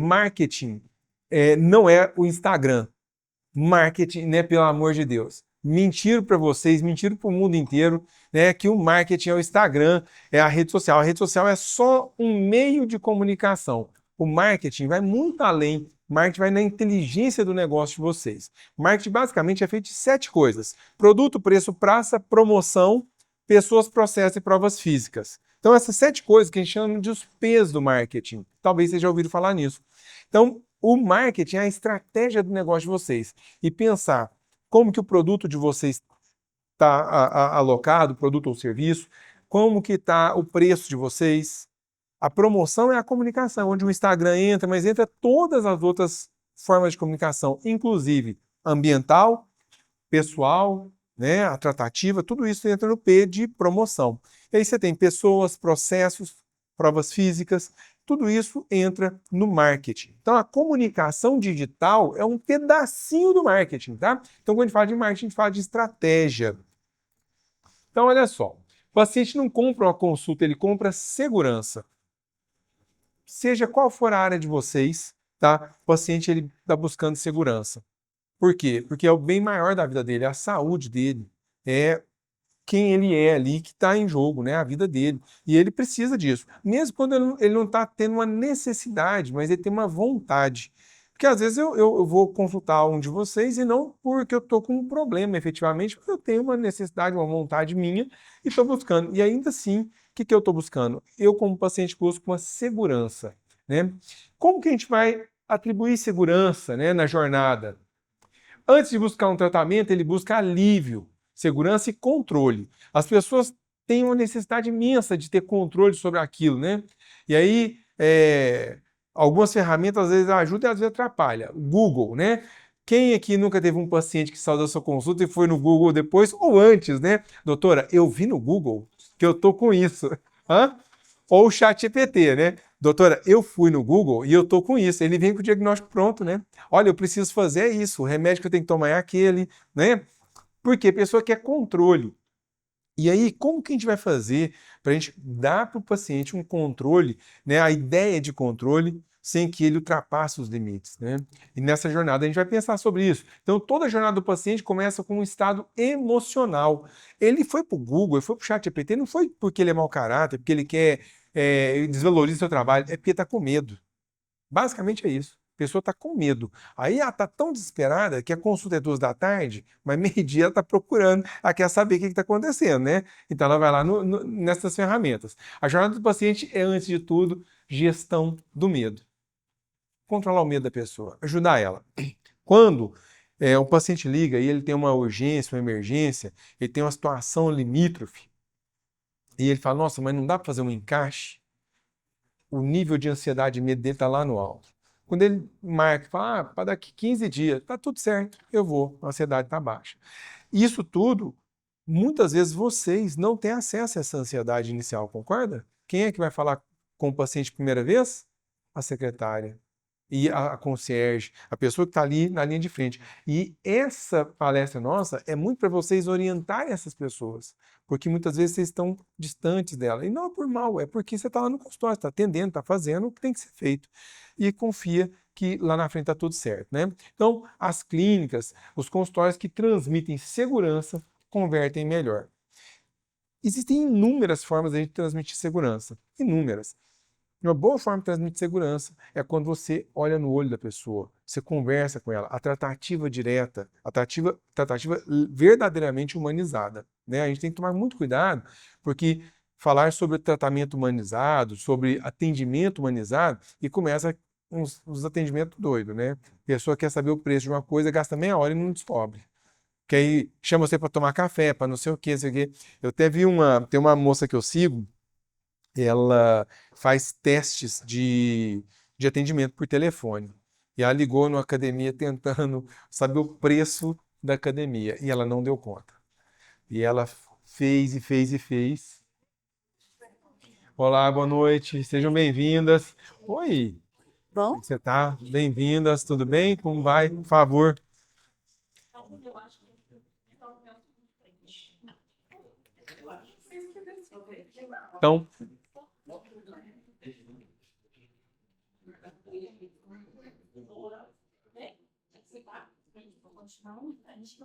Marketing não é o Instagram. Marketing, né, pelo amor de Deus. Mentiram para vocês, mentiram para o mundo inteiro, né, que o marketing é o Instagram, é a rede social. A rede social é só um meio de comunicação. O marketing vai muito além. O marketing vai na inteligência do negócio de vocês. O marketing basicamente é feito de 7 coisas: produto, preço, praça, promoção, pessoas, processos e provas físicas. Então, essas 7 coisas que a gente chama de os P's do marketing. Talvez vocês já ouviram falar nisso. Então, o marketing é a estratégia do negócio de vocês. E pensar como que o produto de vocês está alocado, produto ou serviço, como que está o preço de vocês. A promoção é a comunicação, onde o Instagram entra, mas entra todas as outras formas de comunicação, inclusive ambiental, pessoal, né, a tratativa, tudo isso entra no P de promoção. E aí você tem pessoas, processos, provas físicas, tudo isso entra no marketing. Então a comunicação digital é um pedacinho do marketing, tá? Então quando a gente fala de marketing, a gente fala de estratégia. Então olha só, o paciente não compra uma consulta, ele compra segurança. Seja qual for a área de vocês, tá? O paciente ele está buscando segurança. Por quê? Porque é o bem maior da vida dele, é a saúde dele, é quem ele é ali que está em jogo, né? A vida dele. E ele precisa disso. Mesmo quando ele não está tendo uma necessidade, mas ele tem uma vontade. Porque às vezes eu vou consultar um de vocês e não porque eu estou com um problema, efetivamente, porque eu tenho uma necessidade, uma vontade minha e estou buscando. E ainda assim, o que eu estou buscando? Eu, como paciente, busco uma segurança, né? Como que a gente vai atribuir segurança, né, na jornada? Antes de buscar um tratamento, ele busca alívio, segurança e controle. As pessoas têm uma necessidade imensa de ter controle sobre aquilo, né? E aí, algumas ferramentas às vezes ajudam e às vezes atrapalham. Google, né? Quem aqui nunca teve um paciente que saiu da sua consulta e foi no Google depois ou antes, né? Doutora, eu vi no Google que eu tô com isso. Hã? Ou o ChatGPT, né? Doutora, eu fui no Google e eu tô com isso. Ele vem com o diagnóstico pronto, né? Olha, eu preciso fazer isso, o remédio que eu tenho que tomar é aquele, né? Porque a pessoa quer controle. E aí, como que a gente vai fazer para a gente dar para o paciente um controle, né? A ideia de controle, sem que ele ultrapasse os limites, né? E nessa jornada a gente vai pensar sobre isso. Então, toda a jornada do paciente começa com um estado emocional. Ele foi para o Google, ele foi para o ChatGPT, não foi porque ele é mau caráter, porque ele quer desvaloriza o seu trabalho, é porque está com medo. Basicamente é isso. A pessoa está com medo. Aí ela está tão desesperada que a consulta é 2 da tarde, mas meio-dia ela está procurando, ela quer saber o que está acontecendo, né? Então ela vai lá nessas ferramentas. A jornada do paciente é, antes de tudo, gestão do medo. Controlar o medo da pessoa, ajudar ela. Quando um paciente liga e ele tem uma urgência, uma emergência, ele tem uma situação limítrofe, e ele fala, nossa, mas não dá para fazer um encaixe? O nível de ansiedade e medo dele está lá no alto. Quando ele marca, fala, para daqui 15 dias, tá tudo certo, eu vou, a ansiedade está baixa. Isso tudo, muitas vezes vocês não têm acesso a essa ansiedade inicial, concorda? Quem é que vai falar com o paciente primeira vez? A secretária e a concierge, a pessoa que está ali na linha de frente. E essa palestra nossa é muito para vocês orientarem essas pessoas, porque muitas vezes vocês estão distantes dela. E não é por mal, é porque você está lá no consultório, está atendendo, está fazendo o que tem que ser feito. E confia que lá na frente está tudo certo, né? Então, as clínicas, os consultórios que transmitem segurança, convertem melhor. Existem inúmeras formas de a gente transmitir segurança, inúmeras. Uma boa forma de transmitir segurança é quando você olha no olho da pessoa, você conversa com ela, a tratativa direta, a tratativa verdadeiramente humanizada, né? A gente tem que tomar muito cuidado, porque falar sobre tratamento humanizado, sobre atendimento humanizado, e começa uns atendimentos doidos, né? A pessoa quer saber o preço de uma coisa, gasta meia hora e não descobre. Que aí chama você para tomar café, para não sei o quê, não sei o quê. Eu até vi tem uma moça que eu sigo, ela faz testes de atendimento por telefone. E ela ligou numa academia tentando saber o preço da academia. E ela não deu conta. E ela fez e fez e fez. Olá, boa noite. Sejam bem-vindas. Oi, como é Bom, que você tá? Bem-vindas, tudo bem? Como vai? Por favor. Então,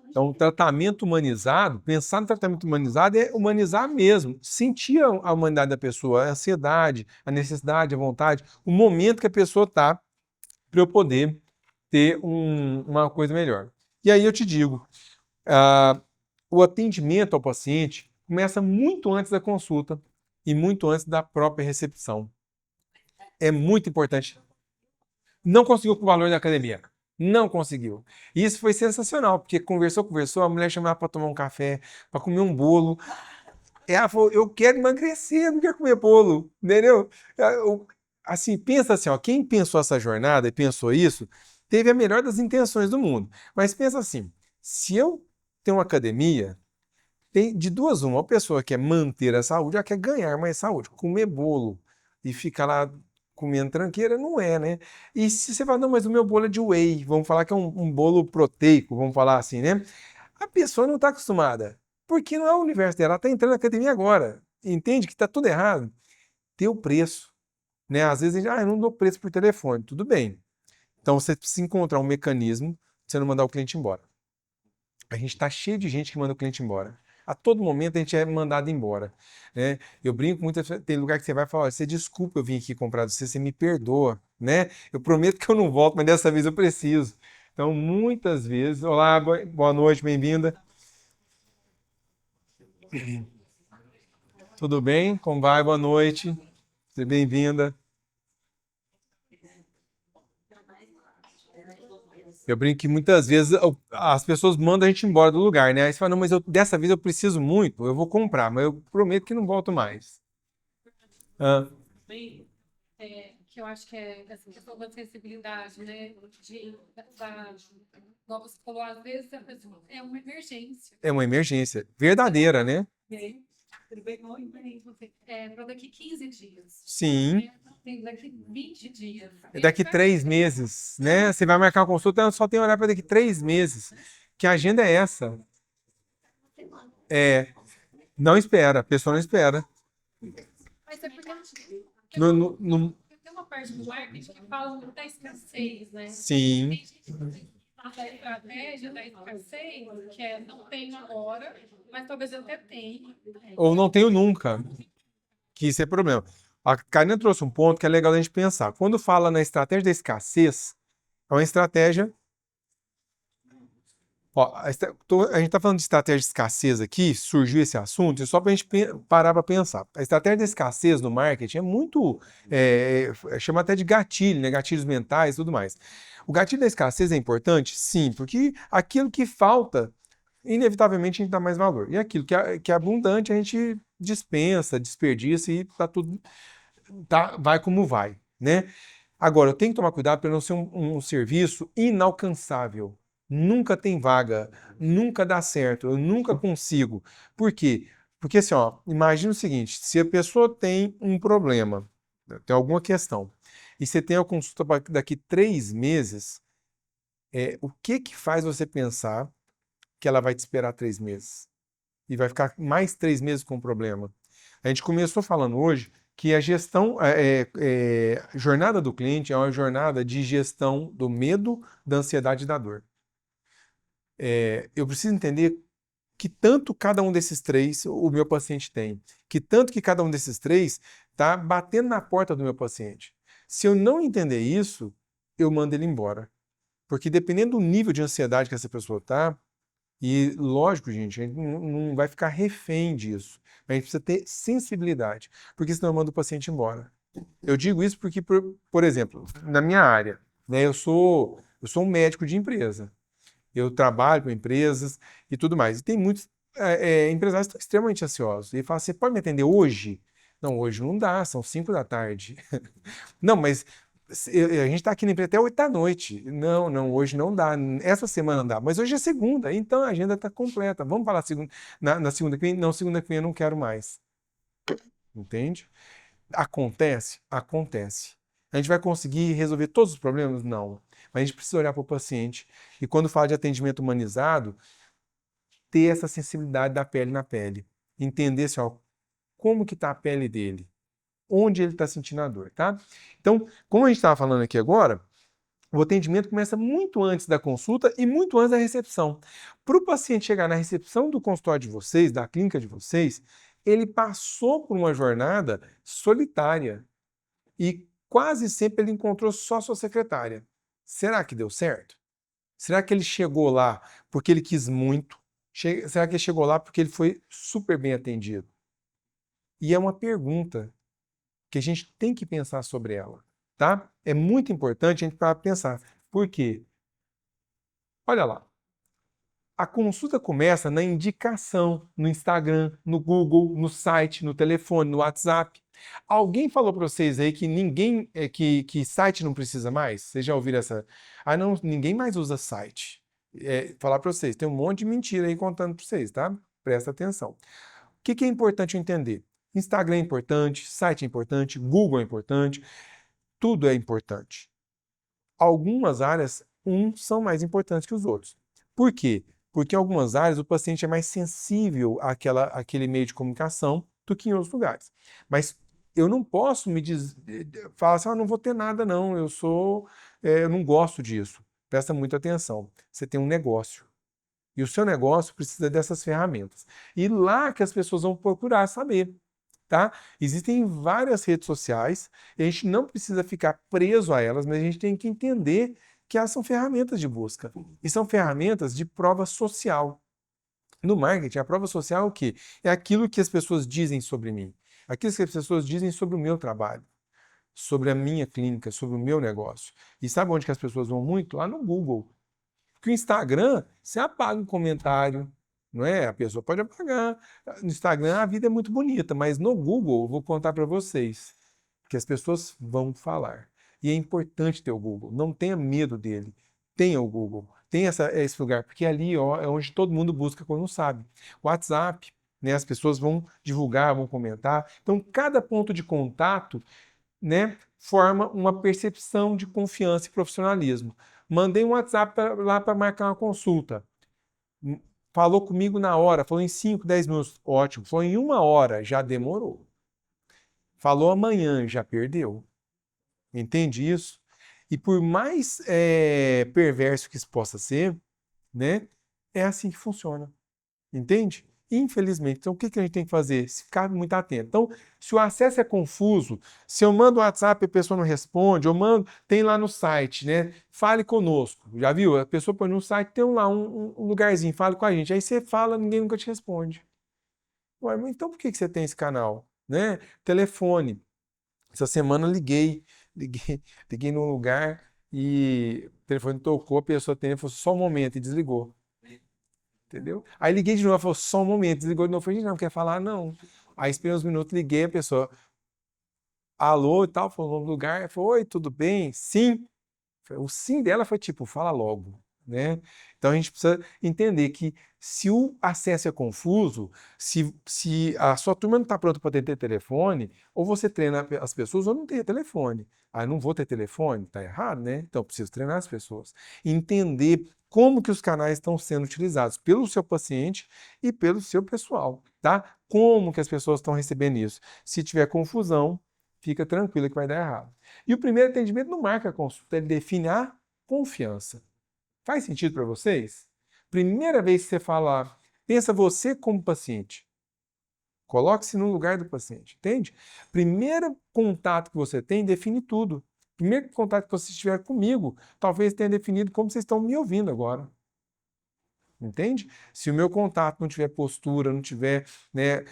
Então, o tratamento humanizado, pensar no tratamento humanizado é humanizar mesmo, sentir a humanidade da pessoa, a ansiedade, a necessidade, a vontade, o momento que a pessoa está para eu poder ter uma coisa melhor. E aí eu te digo, o atendimento ao paciente começa muito antes da consulta e muito antes da própria recepção. É muito importante. Não conseguiu com o valor da academia. Não conseguiu. E isso foi sensacional, porque conversou, a mulher chamava para tomar um café, para comer um bolo. Ela falou, eu quero emagrecer, não quero comer bolo, entendeu? Assim, pensa assim, ó, quem pensou essa jornada e pensou isso, teve a melhor das intenções do mundo. Mas pensa assim, se eu tenho uma academia, tem de duas uma pessoa quer manter a saúde, ela quer ganhar mais saúde. Comer bolo e ficar lá comendo tranqueira, não é, né? E se você fala, não, mas o meu bolo é de whey, vamos falar que é um bolo proteico, vamos falar assim, né? A pessoa não está acostumada, porque não é o universo dela, ela está entrando na academia agora, entende que está tudo errado. Tem o preço, né? Às vezes a gente, eu não dou preço por telefone, tudo bem. Então você precisa encontrar um mecanismo de você não mandar o cliente embora. A gente está cheio de gente que manda o cliente embora. A todo momento a gente é mandado embora, né? Eu brinco muito, tem lugar que você vai falar, você desculpa eu vim aqui comprar de você, você me perdoa, né? Eu prometo que eu não volto, mas dessa vez eu preciso. Então, muitas vezes, olá, boa noite, bem-vinda. Tudo bem? Como vai? Boa noite. Seja bem-vinda. Eu brinco que muitas vezes as pessoas mandam a gente embora do lugar, né? Aí você fala, não, mas dessa vez eu preciso muito, eu vou comprar, mas eu prometo que não volto mais. Ah, Que eu acho que é essa questão da sensibilidade, né? Igual você falou, às vezes a pessoa é uma emergência. é uma emergência verdadeira, né? Para daqui 15 dias. Sim. Tem daqui 20 dias. É daqui 3 meses, né? Você vai marcar uma consulta, só tem horário para daqui 3 meses. Que agenda é essa? É, não espera, a pessoa não espera. Mas é porque No, no- no- tem uma parte do marketing que fala muito da escassez, né? sim. Tem gente que fala da estratégia da escassez, que é não tenho agora, mas talvez eu até tenha. Ou não tenho nunca, que isso é problema. A Karina trouxe um ponto que é legal a gente pensar. Quando fala na estratégia da escassez, é uma estratégia. Ó, a gente está falando de estratégia de escassez aqui, surgiu esse assunto, e só para a gente parar para pensar. A estratégia da escassez no marketing é muito. Chama até de gatilho, né? Gatilhos mentais e tudo mais. O gatilho da escassez é importante? Sim, porque aquilo que falta, inevitavelmente a gente dá mais valor. E aquilo que é abundante, a gente dispensa, desperdiça e tá tudo. Vai como vai, né? Agora, eu tenho que tomar cuidado para não ser um serviço inalcançável. Nunca tem vaga, nunca dá certo, eu nunca consigo. Por quê? Porque assim, ó, imagina o seguinte: se a pessoa tem um problema, tem alguma questão, e você tem a consulta daqui 3 meses, o que que faz você pensar que ela vai te esperar 3 meses? E vai ficar mais 3 meses com o problema? A gente começou falando hoje que a gestão, jornada do cliente é uma jornada de gestão do medo, da ansiedade e da dor. Eu preciso entender que tanto cada um desses três o meu paciente tem, que tanto que cada um desses três está batendo na porta do meu paciente. Se eu não entender isso, eu mando ele embora. Porque dependendo do nível de ansiedade que essa pessoa está, e lógico, gente, a gente não vai ficar refém disso. A gente precisa ter sensibilidade, porque senão eu mando o paciente embora. Eu digo isso porque, por exemplo, na minha área, né, eu sou um médico de empresa. Eu trabalho com empresas e tudo mais. E tem muitos empresários que estão extremamente ansiosos. E falam, você pode me atender hoje? Não, hoje não dá, são 5 da tarde. Não, mas a gente está aqui na empresa até 8 da noite. Não, não, hoje não dá. Essa semana não dá. Mas hoje é segunda, então a agenda está completa. Vamos falar segunda, na segunda que vem? Não, segunda que vem eu não quero mais. Entende? Acontece? Acontece. A gente vai conseguir resolver todos os problemas? Não. Mas a gente precisa olhar para o paciente. E quando fala de atendimento humanizado, ter essa sensibilidade da pele na pele. Entender assim, ó, como que está a pele dele. Onde ele está sentindo a dor, tá? Então, como a gente estava falando aqui agora, O atendimento começa muito antes da consulta e muito antes da recepção. Para o paciente chegar na recepção do consultório de vocês, da clínica de vocês, ele passou por uma jornada solitária e quase sempre ele encontrou só sua secretária. Será que deu certo? Será que ele chegou lá porque ele quis muito? Será que ele chegou lá porque ele foi super bem atendido? E é uma pergunta que a gente tem que pensar sobre ela, tá? É muito importante a gente parar para pensar. Por quê? Olha lá. A consulta começa na indicação, no Instagram, no Google, no site, no telefone, no WhatsApp. Alguém falou para vocês aí que ninguém, que site não precisa mais? Vocês já ouviram essa? Ah, não, ninguém mais usa site. Falar para vocês, tem um monte de mentira aí contando para vocês, tá? Presta atenção. O que é importante eu entender? Instagram é importante, site é importante, Google é importante, tudo é importante. Algumas áreas, são mais importantes que os outros. Por quê? Porque em algumas áreas o paciente é mais sensível àquele meio de comunicação do que em outros lugares. Mas eu não posso falar assim, não vou ter nada não, eu não gosto disso. Presta muita atenção. Você tem um negócio. E o seu negócio precisa dessas ferramentas. E lá que as pessoas vão procurar saber. Tá? Existem várias redes sociais e a gente não precisa ficar preso a elas, mas a gente tem que entender que elas são ferramentas de busca e são ferramentas de prova social. No marketing, a prova social é o quê? É aquilo que as pessoas dizem sobre mim, aquilo que as pessoas dizem sobre o meu trabalho, sobre a minha clínica, sobre o meu negócio. E sabe onde que as pessoas vão muito? Lá no Google. Porque o Instagram, você apaga um comentário, não é? A pessoa pode apagar. No Instagram a vida é muito bonita, mas no Google, eu vou contar para vocês que as pessoas vão falar. E é importante ter o Google. Não tenha medo dele. Tenha o Google. Tenha esse lugar, porque ali ó, é onde todo mundo busca quando não sabe. WhatsApp, né? As pessoas vão divulgar, vão comentar. Então, cada ponto de contato, né, forma uma percepção de confiança e profissionalismo. Mandei um WhatsApp lá para marcar uma consulta. Falou comigo na hora, falou em 5, 10 minutos, ótimo. Falou em 1 hora, já demorou. Falou amanhã, já perdeu. Entende isso? E por mais perverso que isso possa ser, né, é assim que funciona. Entende? Infelizmente. Então, o que a gente tem que fazer? Ficar muito atento. Então, se o acesso é confuso, se eu mando o WhatsApp e a pessoa não responde, eu mando, tem lá no site, né? Fale conosco. Já viu? A pessoa põe no site, tem lá um lugarzinho, fale com a gente. Aí você fala, ninguém nunca te responde. Ué, mas então por que você tem esse canal? Né? Telefone. Essa semana liguei num lugar e o telefone tocou, a pessoa atendeu, falou só um momento e desligou. Entendeu? Aí liguei de novo, ela falou, só um momento, desligou de novo, falei, não, quer falar? Não. Aí esperei uns minutos, liguei, a pessoa, alô e tal, falou o nome do lugar, falou, oi, tudo bem? Sim. O sim dela foi tipo, fala logo, né? Então a gente precisa entender que se o acesso é confuso, se a sua turma não está pronta para ter telefone, ou você treina as pessoas ou não tem telefone. Ah, não vou ter telefone? Tá errado, né? Então eu preciso treinar as pessoas. Entender como que os canais estão sendo utilizados pelo seu paciente e pelo seu pessoal, tá? Como que as pessoas estão recebendo isso. Se tiver confusão, fica tranquilo que vai dar errado. E o primeiro atendimento não marca a consulta, ele define a confiança. Faz sentido para vocês? Primeira vez que você fala, pensa você como paciente. Coloque-se no lugar do paciente, entende? Primeiro contato que você tem define tudo. Primeiro contato que você tiver comigo, talvez tenha definido como vocês estão me ouvindo agora. Entende? Se o meu contato não tiver postura, não tiver, né,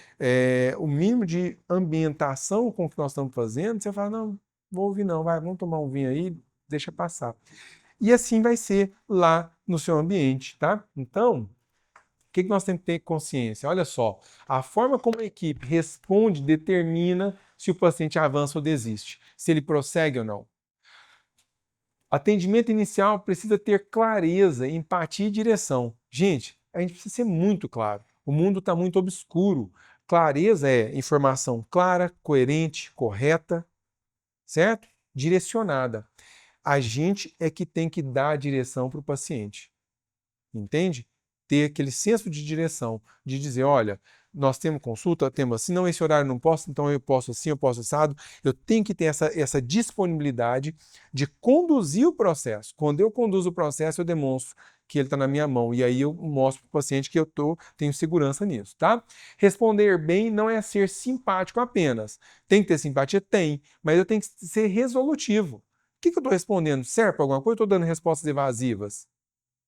o mínimo de ambientação com o que nós estamos fazendo, você fala, não, vou ouvir não, vai, vamos tomar um vinho aí, deixa passar. E assim vai ser lá no seu ambiente, tá? Então, o que nós temos que ter consciência? Olha só, a forma como a equipe responde determina se o paciente avança ou desiste, se ele prossegue ou não. Atendimento inicial precisa ter clareza, empatia e direção. Gente, a gente precisa ser muito claro. O mundo está muito obscuro. Clareza é informação clara, coerente, correta, certo? Direcionada. A gente é que tem que dar a direção para o paciente. Entende? ter aquele senso de direção, de dizer, olha, nós temos consulta, temos assim, não, esse horário não posso, então eu posso assim, eu posso assado. Eu tenho que ter essa disponibilidade de conduzir o processo. Quando eu conduzo o processo, eu demonstro que ele está na minha mão. E aí eu mostro para o paciente que tenho segurança nisso, tá? Responder bem não é ser simpático apenas. Tem que ter simpatia? Tem. Mas eu tenho que ser resolutivo. O que eu estou respondendo? Serve para alguma coisa? Eu estou dando respostas evasivas?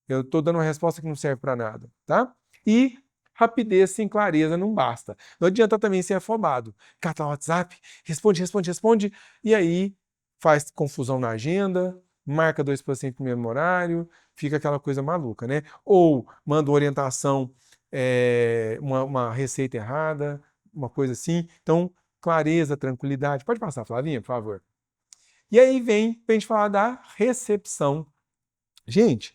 Eu estou dando uma resposta que não serve para nada, tá? E rapidez sem clareza não basta. Não adianta também ser afobado. Cata o WhatsApp, responde, e aí faz confusão na agenda, marca 2 pacientes no mesmo horário, fica aquela coisa maluca, né? Ou manda orientação, uma receita errada, uma coisa assim. Então, clareza, tranquilidade. Pode passar, Flavinha, por favor. E aí vem pra gente falar da recepção. Gente,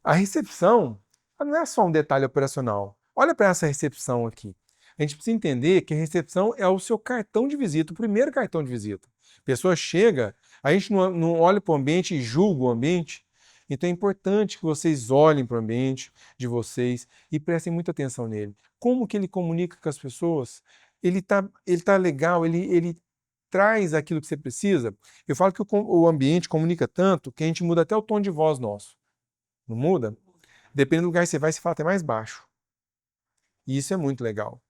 a recepção não é só um detalhe operacional. Olha para essa recepção aqui. A gente precisa entender que a recepção é o seu cartão de visita, o primeiro cartão de visita. A pessoa chega, a gente não olha para o ambiente e julga o ambiente. Então é importante que vocês olhem para o ambiente de vocês e prestem muita atenção nele. Como que ele comunica com as pessoas? Ele tá legal, ele traz aquilo que você precisa. Eu falo que o ambiente comunica tanto que a gente muda até o tom de voz nosso. Não muda? Dependendo do lugar que você vai, você fala até mais baixo. E isso é muito legal.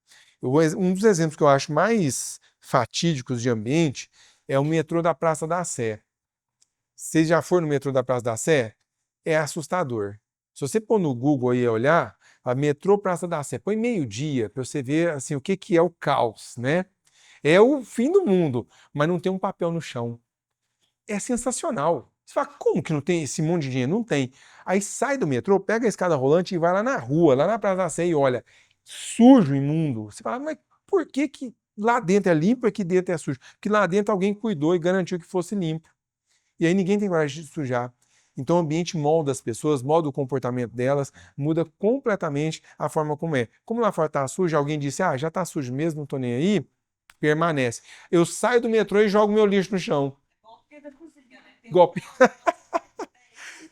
Um dos exemplos que eu acho mais fatídicos de ambiente é o metrô da Praça da Sé. Vocês já foram no metrô da Praça da Sé? É assustador. Se você pôr no Google aí e olhar, a metrô Praça da Sé, põe meio-dia para você ver assim, o que é o caos, né? É o fim do mundo, mas não tem um papel no chão. É sensacional. Você fala, como que não tem esse monte de dinheiro? Não tem. Aí sai do metrô, pega a escada rolante e vai lá na rua, lá na Praça da Sé e olha, sujo, imundo. Você fala, mas por que que lá dentro é limpo e aqui dentro é sujo? Porque lá dentro alguém cuidou e garantiu que fosse limpo. E aí ninguém tem coragem de sujar. Então o ambiente molda as pessoas, molda o comportamento delas, muda completamente a forma como é. Como lá fora está sujo, alguém disse, já está sujo mesmo, não estou nem aí, permanece. Eu saio do metrô e jogo meu lixo no chão. Golpe.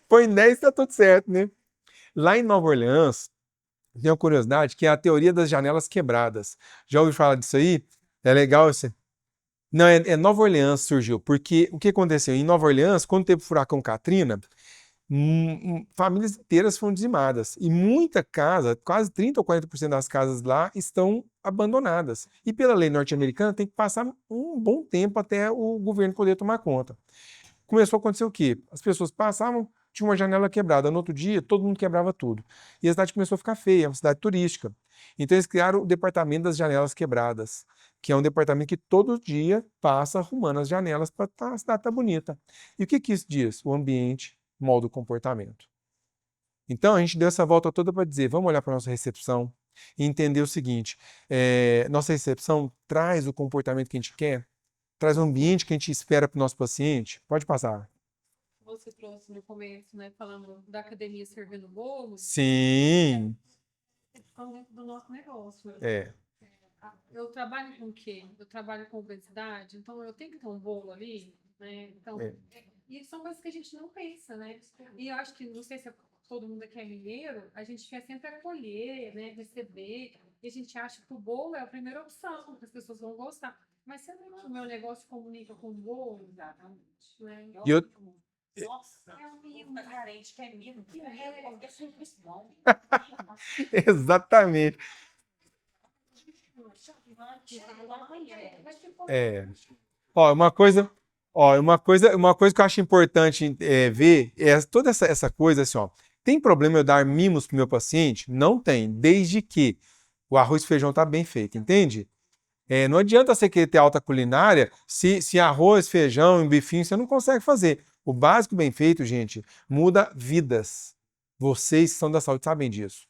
Põe 10 e tá tudo certo, né? Lá em Nova Orleans, tem uma curiosidade que é a teoria das janelas quebradas. Já ouviu falar disso aí? É legal isso. Não, é Nova Orleans surgiu, porque o que aconteceu? Em Nova Orleans, quando teve o furacão Katrina, famílias inteiras foram dizimadas. E muita casa, quase 30 ou 40% das casas lá estão abandonadas. E pela lei norte-americana tem que passar um bom tempo até o governo poder tomar conta. Começou a acontecer o quê? As pessoas passavam, tinha uma janela quebrada. No outro dia, todo mundo quebrava tudo. E a cidade começou a ficar feia, uma cidade turística. Então eles criaram o departamento das janelas quebradas, que é um departamento que todo dia passa arrumando as janelas para a cidade estar bonita. E o que isso diz? O ambiente molda o comportamento. Então a gente deu essa volta toda para dizer, vamos olhar para a nossa recepção e entender o seguinte, nossa recepção traz o comportamento que a gente quer? Traz o ambiente que a gente espera para o nosso paciente? Pode passar. Você trouxe no começo, né, falando da academia servindo bolo. Sim. Do nosso negócio. Eu trabalho com o quê? Eu trabalho com obesidade, então eu tenho que ter um bolo ali, né? Então, e são coisas que a gente não pensa, né? E eu acho que, não sei se todo mundo aqui é mineiro, a gente quer sempre acolher, né, receber, e a gente acha que o bolo é a primeira opção, que as pessoas vão gostar. Mas será que o meu negócio comunica com o bolo? Exatamente. Né? Nossa, é um mimo carente, que é mimo, que é serviço bom. Exatamente. Uma coisa que eu acho importante ver é toda essa coisa assim, ó. Tem problema eu dar mimos pro meu paciente? Não tem, desde que o arroz e feijão tá bem feito, entende? Não adianta você querer ter alta culinária se arroz, feijão e bifinho você não consegue fazer. O básico bem feito, gente, muda vidas. Vocês que são da saúde sabem disso.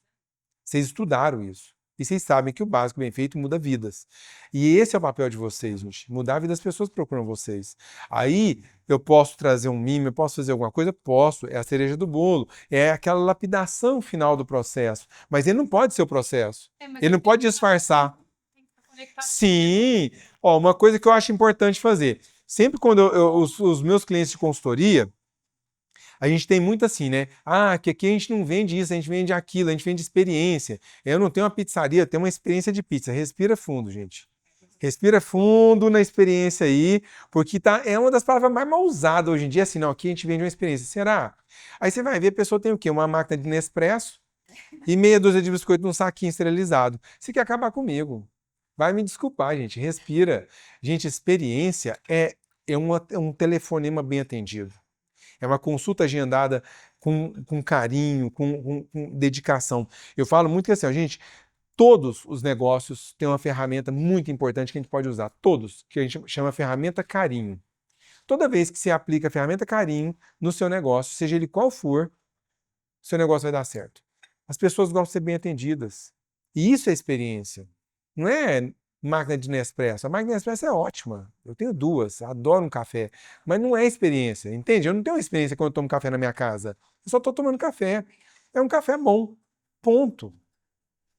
Vocês estudaram isso. E vocês sabem que o básico bem feito muda vidas. E esse é o papel de vocês, gente. Mudar a vida das pessoas que procuram vocês. Aí eu posso trazer um mimo, eu posso fazer alguma coisa? Posso. É a cereja do bolo. É aquela lapidação final do processo. Mas ele não pode ser o processo. Ele não pode disfarçar. Sim. Uma coisa que eu acho importante fazer. Sempre quando os meus clientes de consultoria, A gente tem muito assim, né? Ah, que aqui a gente não vende isso, a gente vende aquilo, a gente vende experiência. Eu não tenho uma pizzaria, eu tenho uma experiência de pizza. Respira fundo, gente. Respira fundo na experiência aí, porque é uma das palavras mais mal usadas hoje em dia, assim, não, aqui a gente vende uma experiência. Será? Aí você vai ver, a pessoa tem o quê? Uma máquina de Nespresso e meia dúzia de biscoito num saquinho esterilizado. Você quer acabar comigo. Vai me desculpar, gente. Respira. Gente, experiência é um telefonema bem atendido. É uma consulta agendada com carinho, com dedicação. Eu falo muito que assim, ó, gente, todos os negócios têm uma ferramenta muito importante que a gente pode usar. Todos, que a gente chama ferramenta carinho. Toda vez que você aplica a ferramenta carinho no seu negócio, seja ele qual for, seu negócio vai dar certo. As pessoas gostam de ser bem atendidas. E isso é experiência. Não é máquina de Nespresso. A máquina de Nespresso é ótima. Eu tenho duas, adoro um café. Mas não é experiência, entende? Eu não tenho experiência quando eu tomo café na minha casa. Eu só estou tomando café. É um café bom. Ponto.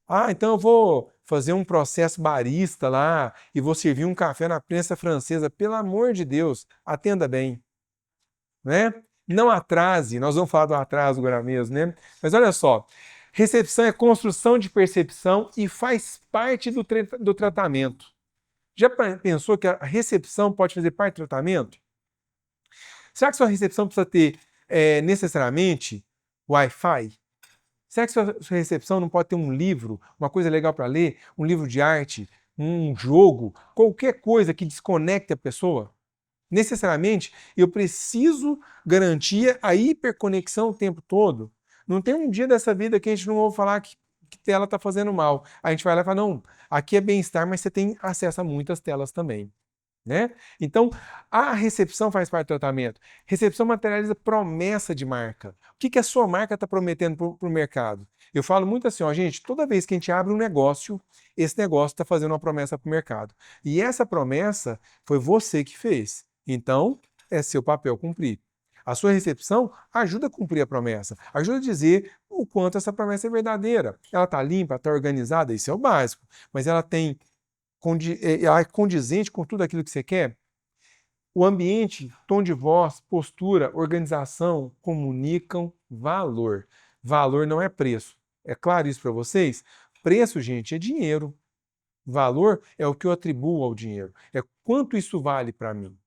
Ah, então eu vou fazer um processo barista lá e vou servir um café na prensa francesa. Pelo amor de Deus, atenda bem, né? Não atrase, nós vamos falar do atraso agora mesmo, né? Mas olha só, recepção é construção de percepção e faz parte do tratamento. Já pensou que a recepção pode fazer parte do tratamento? Será que sua recepção precisa ter necessariamente Wi-Fi? Será que sua recepção não pode ter um livro, uma coisa legal para ler, um livro de arte, um jogo, qualquer coisa que desconecte a pessoa? Necessariamente, eu preciso garantir a hiperconexão o tempo todo. Não tem um dia dessa vida que a gente não ouve falar que tela está fazendo mal. A gente vai lá e fala, não, aqui é bem-estar, mas você tem acesso a muitas telas também. Né? Então, a recepção faz parte do tratamento. Recepção materializa promessa de marca. O que a sua marca está prometendo para o mercado? Eu falo muito assim, ó, gente, toda vez que a gente abre um negócio, esse negócio está fazendo uma promessa para o mercado. E essa promessa foi você que fez. Então, é seu papel cumprir. A sua recepção ajuda a cumprir a promessa, ajuda a dizer o quanto essa promessa é verdadeira. Ela está limpa, está organizada, isso é o básico. Mas ela é condizente com tudo aquilo que você quer? O ambiente, tom de voz, postura, organização comunicam valor. Valor não é preço. É claro isso para vocês? Preço, gente, é dinheiro. Valor é o que eu atribuo ao dinheiro. É quanto isso vale para mim.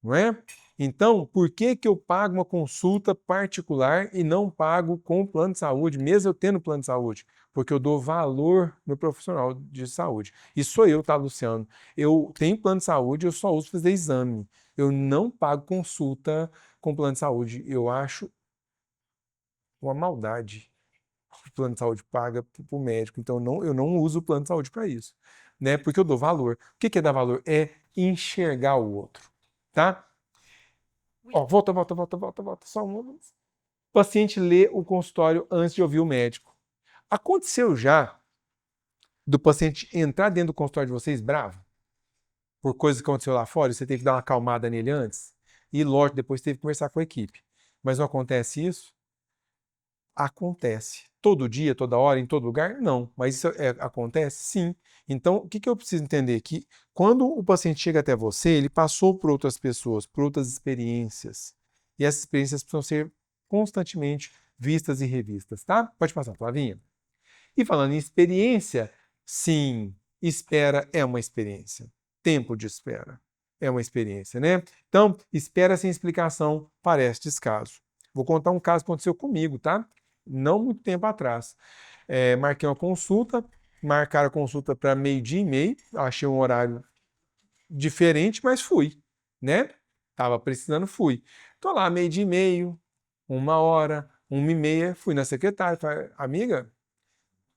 Não é? Então, por que eu pago uma consulta particular e não pago com o plano de saúde, mesmo eu tendo plano de saúde? Porque eu dou valor no profissional de saúde. E sou eu, tá, Luciano? Eu tenho plano de saúde, eu só uso fazer exame. Eu não pago consulta com plano de saúde. Eu acho uma maldade. O plano de saúde paga para o médico. Então, eu não uso o plano de saúde para isso. Né? Porque eu dou valor. O que é dar valor? É enxergar o outro. Tá? Ó, volta. Só um. O paciente lê o consultório antes de ouvir o médico. Aconteceu já do paciente entrar dentro do consultório de vocês bravo? Por coisa que aconteceu lá fora, você teve que dar uma acalmada nele antes? E, lógico, depois teve que conversar com a equipe. Mas não acontece isso? Acontece. Todo dia, toda hora, em todo lugar? Não. Mas isso acontece? Sim. Então, o que eu preciso entender? Que quando o paciente chega até você, ele passou por outras pessoas, por outras experiências. E essas experiências precisam ser constantemente vistas e revistas, tá? Pode passar, Flavinha. E falando em experiência, sim, espera é uma experiência. Tempo de espera é uma experiência, né? Então, espera sem explicação parece descaso. Vou contar um caso que aconteceu comigo, tá? Não muito tempo atrás. Marquei uma consulta, marcaram a consulta para 12:30, achei um horário diferente, mas fui, né? Tava precisando, fui. Tô lá, 12:30, 1 hora, 1:30, fui na secretária, falei, amiga,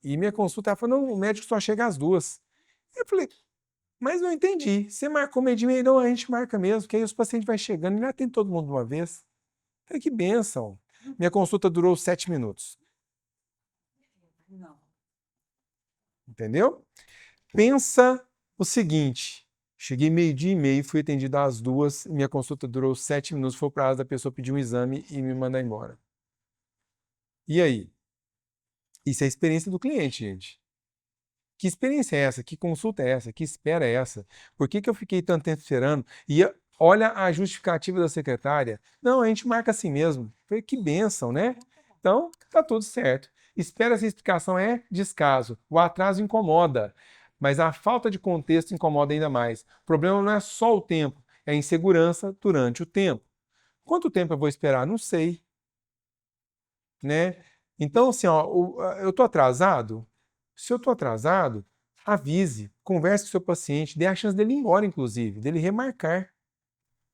e minha consulta, ela falou, não, o médico só chega às 2. Eu falei, mas não entendi, você marcou 12:30? Não, a gente marca mesmo, que aí os pacientes vão chegando e não atende todo mundo de uma vez. Eu falei, que bênção. Minha consulta durou 7 minutos. Não. Entendeu? Pensa o seguinte, cheguei 12:30, fui atendido às 2, minha consulta durou 7 minutos, foi o prazo da pessoa pedir um exame e me mandar embora. E aí? Isso é a experiência do cliente, gente. Que experiência é essa? Que consulta é essa? Que espera é essa? Por que eu fiquei tanto tempo esperando? E Olha a justificativa da secretária. Não, a gente marca assim mesmo. Falei, que bênção, né? Então, tá tudo certo. Espera essa explicação é descaso. O atraso incomoda, mas a falta de contexto incomoda ainda mais. O problema não é só o tempo, é a insegurança durante o tempo. Quanto tempo eu vou esperar? Não sei, né? Então, assim, ó, eu tô atrasado? Se eu tô atrasado, avise, converse com o seu paciente, dê a chance dele ir embora, inclusive, dele remarcar.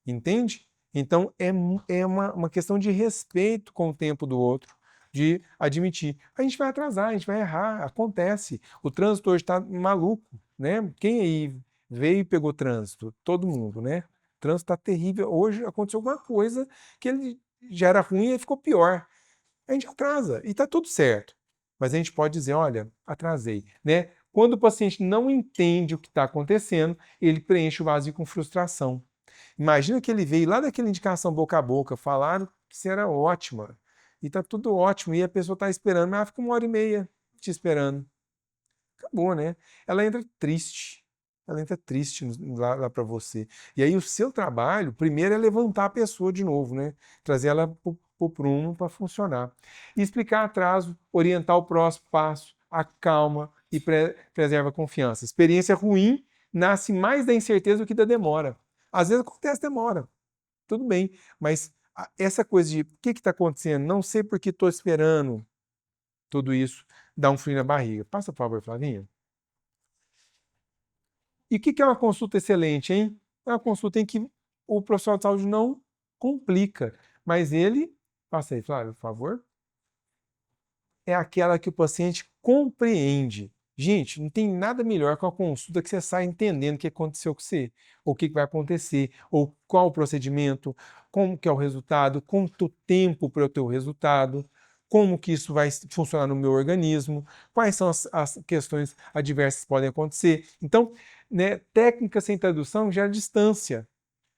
Entende? Então, é uma questão de respeito com o tempo do outro, de admitir. A gente vai atrasar, a gente vai errar, acontece. O trânsito hoje está maluco, né? Quem aí veio e pegou trânsito? Todo mundo, né? O trânsito está terrível. Hoje aconteceu alguma coisa que ele já era ruim e ficou pior. A gente atrasa e está tudo certo. Mas a gente pode dizer, olha, atrasei, né? Quando o paciente não entende o que está acontecendo, ele preenche o vazio com frustração. Imagina que ele veio lá daquela indicação boca a boca, falaram que você era ótima, e tá tudo ótimo, e a pessoa está esperando, mas ela fica 1h30 te esperando. Acabou, né? Ela entra triste lá para você. E aí o seu trabalho, primeiro é levantar a pessoa de novo, né? Trazer ela pro prumo para funcionar. E explicar atraso, orientar o próximo passo, acalma e preserva a confiança. Experiência ruim nasce mais da incerteza do que da demora. Às vezes acontece demora, tudo bem, mas essa coisa de o que está acontecendo, não sei porque estou esperando tudo isso, dá um frio na barriga. Passa, por favor, Flavinha. E o que é uma consulta excelente, hein? É uma consulta em que o profissional de saúde não complica, mas ele, passa aí, Flávio, por favor, é aquela que o paciente compreende. Gente, não tem nada melhor que uma consulta que você sai entendendo o que aconteceu com você, ou o que vai acontecer, ou qual o procedimento, como que é o resultado, quanto tempo para eu ter o resultado, como que isso vai funcionar no meu organismo, quais são as questões adversas que podem acontecer. Então, né, técnica sem tradução gera distância,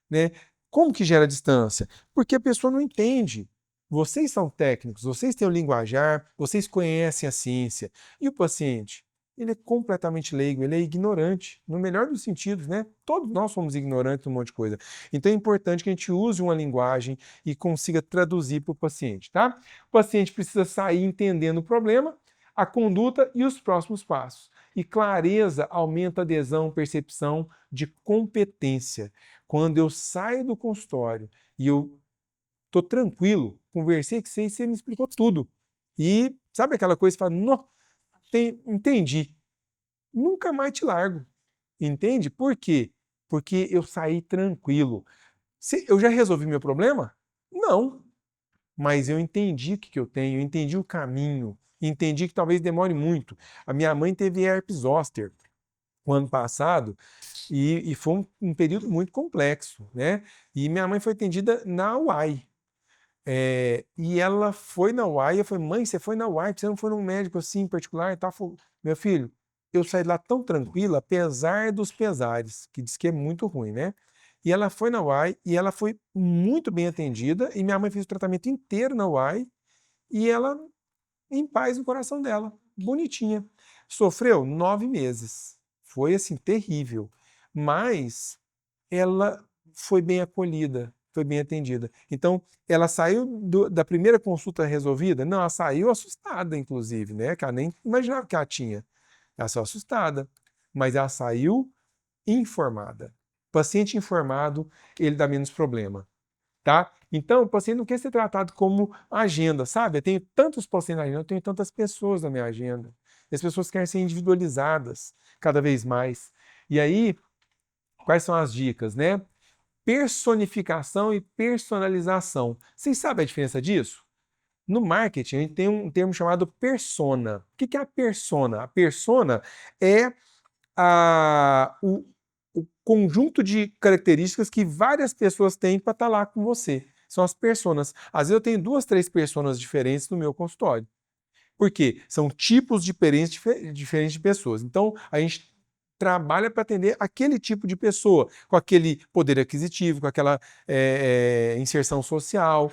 né? Como que gera distância? Porque a pessoa não entende. Vocês são técnicos, vocês têm o linguajar, vocês conhecem a ciência. E o paciente? Ele é completamente leigo, ele é ignorante, no melhor dos sentidos, né? Todos nós somos ignorantes de um monte de coisa. Então é importante que a gente use uma linguagem e consiga traduzir para o paciente, tá? O paciente precisa sair entendendo o problema, a conduta e os próximos passos. E clareza aumenta a adesão, percepção de competência. Quando eu saio do consultório e eu tô tranquilo, conversei com você e você me explicou tudo. E sabe aquela coisa que você fala, não, entendi. Nunca mais te largo. Entende? Por quê? Porque eu saí tranquilo. Eu já resolvi meu problema? Não. Mas eu entendi o que eu tenho, eu entendi o caminho, entendi que talvez demore muito. A minha mãe teve herpes zoster o ano passado e foi um período muito complexo, né? E minha mãe foi atendida na UAI. E ela foi na UAI, eu falei, mãe, você foi na UAI, você não foi num médico assim particular e tal? Falei, meu filho, eu saí de lá tão tranquila, apesar dos pesares, que diz que é muito ruim, né? E ela foi na UAI e ela foi muito bem atendida e minha mãe fez o tratamento inteiro na UAI e ela em paz no coração dela, bonitinha. Sofreu 9 meses, foi assim, terrível, mas ela foi bem acolhida, foi bem atendida. Então, ela saiu da primeira consulta resolvida? Não, ela saiu assustada, inclusive, né? Que ela nem imaginava que ela tinha. Ela saiu assustada, mas ela saiu informada. Paciente informado, ele dá menos problema, tá? Então, o paciente não quer ser tratado como agenda, sabe? Eu tenho tantos pacientes na agenda, eu tenho tantas pessoas na minha agenda. E as pessoas querem ser individualizadas cada vez mais. E aí, quais são as dicas, né? Personificação e personalização. Vocês sabem a diferença disso? No marketing, a gente tem um termo chamado persona. O que é a persona? A persona é o conjunto de características que várias pessoas têm para estar lá com você. São as personas. Às vezes eu tenho 2, 3 personas diferentes no meu consultório. Por quê? São tipos diferentes de pessoas. Então, a gente trabalha para atender aquele tipo de pessoa, com aquele poder aquisitivo, com aquela inserção social,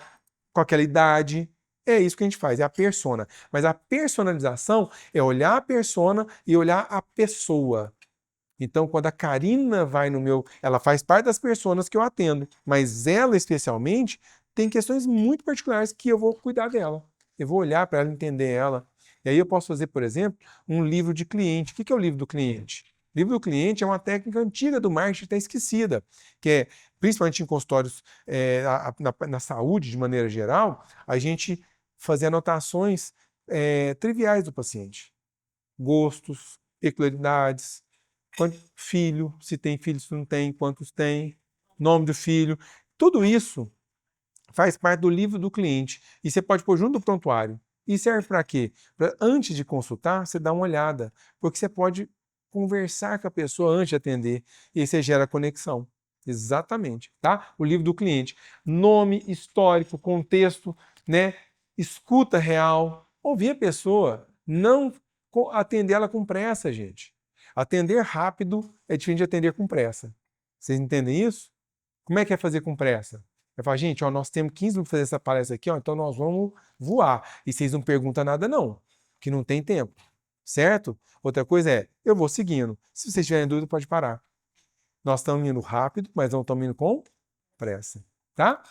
com aquela idade. É isso que a gente faz, é a persona. Mas a personalização é olhar a persona e olhar a pessoa. Então, quando a Karina vai no meu... Ela faz parte das pessoas que eu atendo, mas ela, especialmente, tem questões muito particulares que eu vou cuidar dela. Eu vou olhar para ela, entender ela. E aí eu posso fazer, por exemplo, um livro de cliente. O que é o livro do cliente? O livro do cliente é uma técnica antiga do marketing, está esquecida, que é, principalmente em consultórios na saúde, de maneira geral, a gente fazer anotações triviais do paciente. Gostos, peculiaridades, filho, se tem filho, se não tem, quantos tem, nome do filho. Tudo isso faz parte do livro do cliente. E você pode pôr junto do prontuário. E serve para quê? Pra, antes de consultar, você dá uma olhada. Porque você pode conversar com a pessoa antes de atender. E aí você gera conexão. Exatamente, tá? O livro do cliente. Nome, histórico, contexto, né? Escuta real. Ouvir a pessoa. Não atender ela com pressa, gente. Atender rápido é diferente de atender com pressa. Vocês entendem isso? Como é que é fazer com pressa? Eu falo, gente, ó, nós temos 15 minutos para fazer essa palestra aqui, ó, então nós vamos voar. E vocês não perguntam nada, não, que não tem tempo. Certo? Outra coisa é, eu vou seguindo. Se vocês tiverem dúvida, pode parar. Nós estamos indo rápido, mas não estamos indo com pressa. Tá?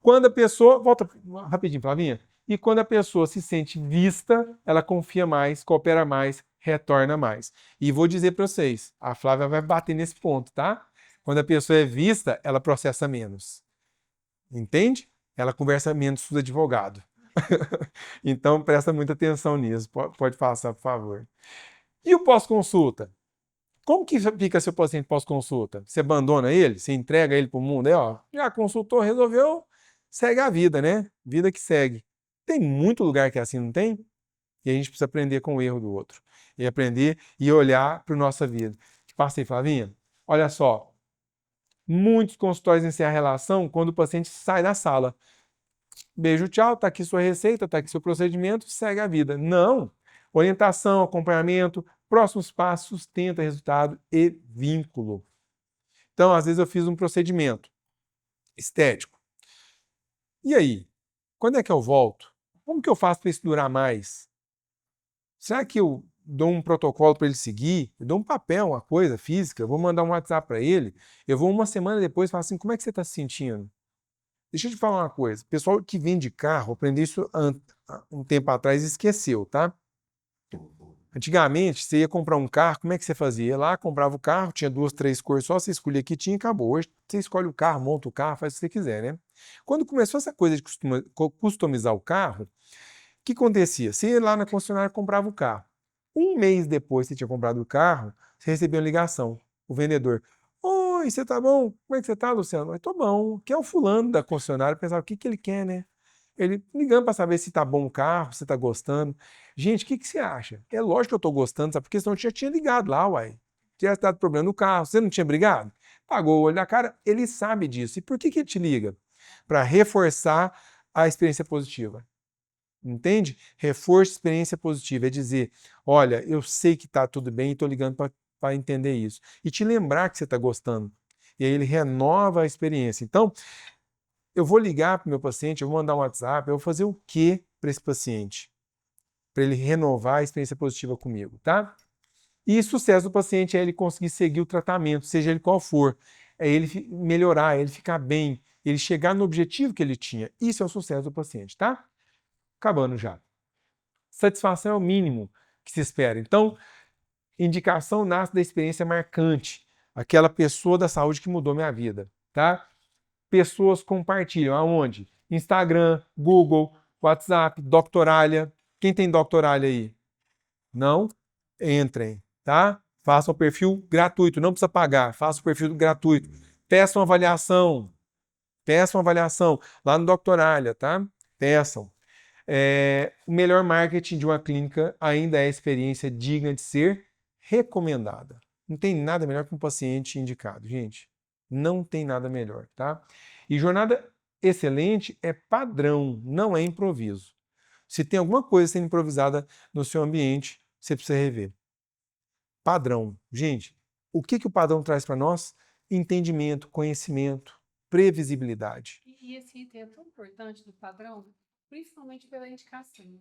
Quando a pessoa. Volta rapidinho, Flavinha. E quando a pessoa se sente vista, ela confia mais, coopera mais, retorna mais. E vou dizer para vocês, a Flávia vai bater nesse ponto, tá? Quando a pessoa é vista, ela processa menos. Entende? Ela conversa menos com o advogado. Então, presta muita atenção nisso. Pode passar, por favor. E o pós-consulta? Como que fica seu paciente pós-consulta? Você abandona ele? Você entrega ele para o mundo? Aí, ó, já consultou, resolveu, segue a vida, né? Vida que segue. Tem muito lugar que é assim, não tem? E a gente precisa aprender com o erro do outro. E aprender e olhar para a nossa vida. Passei, Flavinha? Olha só. Muitos consultórios encerram a relação quando o paciente sai da sala. Beijo, tchau, tá aqui sua receita, tá aqui seu procedimento, segue a vida. Não. Orientação, acompanhamento, próximos passos, sustenta resultado e vínculo. Então, às vezes eu fiz um procedimento estético. E aí? Quando é que eu volto? Como que eu faço para isso durar mais? Será que eu dou um protocolo para ele seguir? Eu dou um papel, uma coisa física, eu vou mandar um WhatsApp para ele, eu vou uma semana depois e falo assim, como é que você está se sentindo? Deixa eu te falar uma coisa, pessoal que vende carro, aprendi isso um tempo atrás e esqueceu, tá? Antigamente, você ia comprar um carro, como é que você fazia? Ia lá, comprava o carro, tinha 2, 3 cores só, você escolhia que tinha e acabou. Hoje você escolhe o carro, monta o carro, faz o que você quiser, né? Quando começou essa coisa de customizar o carro, o que acontecia? Você ia lá na concessionária e comprava o carro. Um mês depois que você tinha comprado o carro, você recebia uma ligação. O vendedor, oi, você tá bom? Como é que você tá, Luciano? Eu tô bom. Que é o fulano da concessionária, pensava, o que ele quer, né? Ele ligando para saber se tá bom o carro, se tá gostando. Gente, o que você acha? É lógico que eu tô gostando, sabe? Porque senão eu já tinha ligado lá, uai. Tinha dado problema no carro, você não tinha brigado? Pagou o olho da cara, ele sabe disso. E por que ele te liga? Para reforçar a experiência positiva. Entende? Reforço experiência positiva. É dizer, olha, eu sei que tá tudo bem e tô ligando para entender isso. E te lembrar que você tá gostando. E aí ele renova a experiência. Então, eu vou ligar para o meu paciente, eu vou mandar um WhatsApp, eu vou fazer o quê para esse paciente? Para ele renovar a experiência positiva comigo, tá? E sucesso do paciente é ele conseguir seguir o tratamento, seja ele qual for. É ele melhorar, é ele ficar bem, ele chegar no objetivo que ele tinha. Isso é o sucesso do paciente, tá? Acabando já. Satisfação é o mínimo que se espera. Então, indicação nasce da experiência marcante. Aquela pessoa da saúde que mudou minha vida, tá? Pessoas compartilham. Aonde? Instagram, Google, WhatsApp, Doctoralha. Quem tem Doctoralha aí? Não? Entrem, tá? Façam o perfil gratuito, não precisa pagar. Façam o perfil gratuito. Peçam uma avaliação. Peçam uma avaliação lá no Doctoralha, tá? Peçam. O melhor marketing de uma clínica ainda é a experiência digna de ser recomendada. Não tem nada melhor que um paciente indicado, gente. Não tem nada melhor, tá? E jornada excelente é padrão, não é improviso. Se tem alguma coisa sendo improvisada no seu ambiente, você precisa rever. Padrão. Gente, o que o padrão traz para nós? Entendimento, conhecimento, previsibilidade. E esse item é tão importante do padrão, principalmente pela indicação.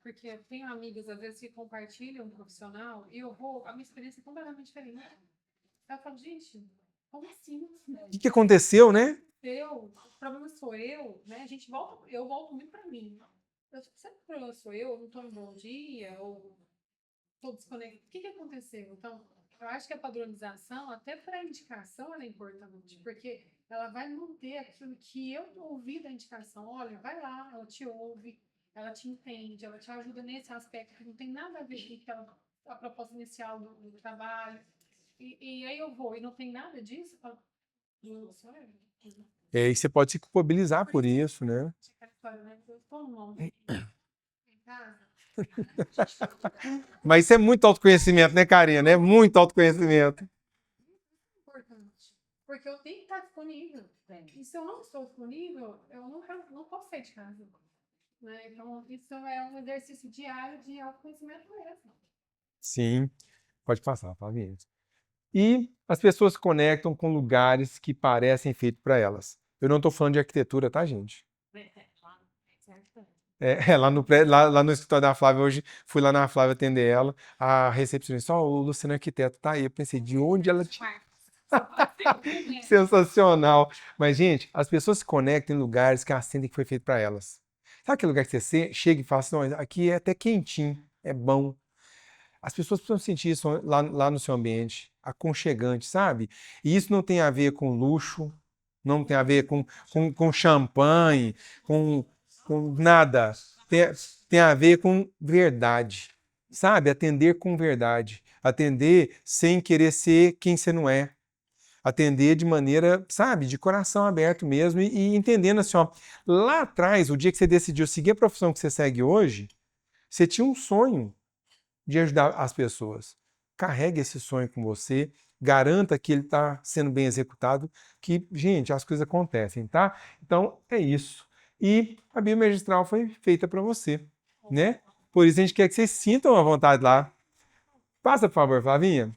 porque eu tenho amigas, às vezes, que compartilham um profissional e a minha experiência é completamente diferente. Eu falo, gente, como assim? O que aconteceu, né? O problema sou eu, né? Eu volto muito pra mim. Sempre o problema sou eu não tô em bom dia, ou tô desconectado. O que aconteceu? Então, eu acho que a padronização, até para a indicação, ela é importante, porque ela vai manter aquilo que eu ouvi da indicação. Olha, vai lá, ela te ouve, ela te entende, ela te ajuda nesse aspecto que não tem nada a ver com a proposta inicial do trabalho. E aí eu vou e não tem nada disso, eu falo, não sou eu. E você pode se culpabilizar por isso, né? Eu tô no em casa. Mas isso é muito autoconhecimento, né, Karina? É muito autoconhecimento. Importante. Porque eu tenho que estar disponível. E se eu não estou disponível, eu não posso sair de casa. Né? Então, isso é um exercício diário de autoconhecimento mesmo. Sim, pode passar, Flavinha. E as pessoas se conectam com lugares que parecem feitos para elas. Eu não estou falando de arquitetura, tá, gente? Lá no escritório da Flávia, hoje fui lá na Flávia atender ela, a recepcionista, o Luciano Arquiteto tá aí. Eu pensei, de onde ela tinha. Sensacional. Mas, gente, as pessoas se conectam em lugares que sentem que foi feito para elas. Sabe aquele lugar que você chega e fala assim, não, aqui é até quentinho, é bom. As pessoas precisam sentir isso lá no seu ambiente, aconchegante, sabe? E isso não tem a ver com luxo, não tem a ver com champanhe, com nada. Tem a ver com verdade, sabe? Atender com verdade. Atender sem querer ser quem você não é. Atender de maneira, sabe, de coração aberto mesmo e entendendo assim, ó, lá atrás, o dia que você decidiu seguir a profissão que você segue hoje, você tinha um sonho de ajudar as pessoas. Carregue esse sonho com você, garanta que ele está sendo bem executado, que, gente, as coisas acontecem, tá? Então, é isso. E a biomagistral foi feita para você, né? Por isso a gente quer que vocês sintam a vontade lá. Passa, por favor, Flavinha.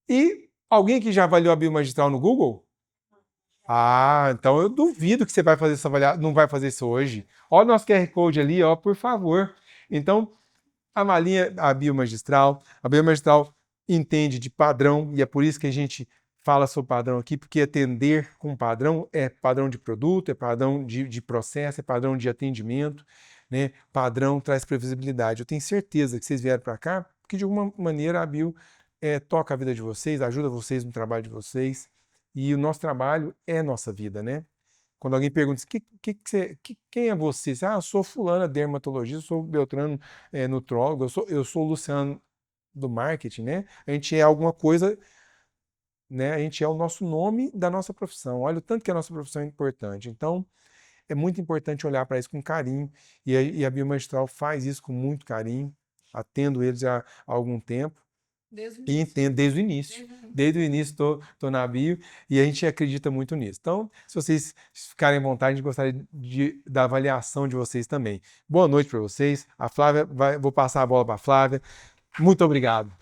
E alguém que já avaliou a biomagistral no Google? Ah, então eu duvido que você vai fazer não vai fazer isso hoje. Olha o nosso QR Code ali, ó, por favor. Então, avalia a biomagistral. A biomagistral entende de padrão e é por isso que a gente fala sobre padrão aqui, porque atender com padrão é padrão de produto, é padrão de processo, é padrão de atendimento, né? Padrão traz previsibilidade. Eu tenho certeza que vocês vieram para cá porque de alguma maneira a Bio toca a vida de vocês, ajuda vocês no trabalho de vocês e o nosso trabalho é nossa vida, né? Quando alguém pergunta quem é você? Eu sou fulana dermatologista, sou Beltrano nutrólogo, eu sou o Luciano do marketing, né? A gente é alguma coisa, né? A gente é o nosso nome da nossa profissão. Olha o tanto que a nossa profissão é importante. Então, é muito importante olhar para isso com carinho e a Biomagistral faz isso com muito carinho. Atendo eles há algum tempo. E entendo desde o início. Desde o início estou na bio e a gente acredita muito nisso. Então, se vocês ficarem à vontade, a gente gostaria da avaliação de vocês também. Boa noite para vocês. A Flávia, vou passar a bola para a Flávia. Muito obrigado.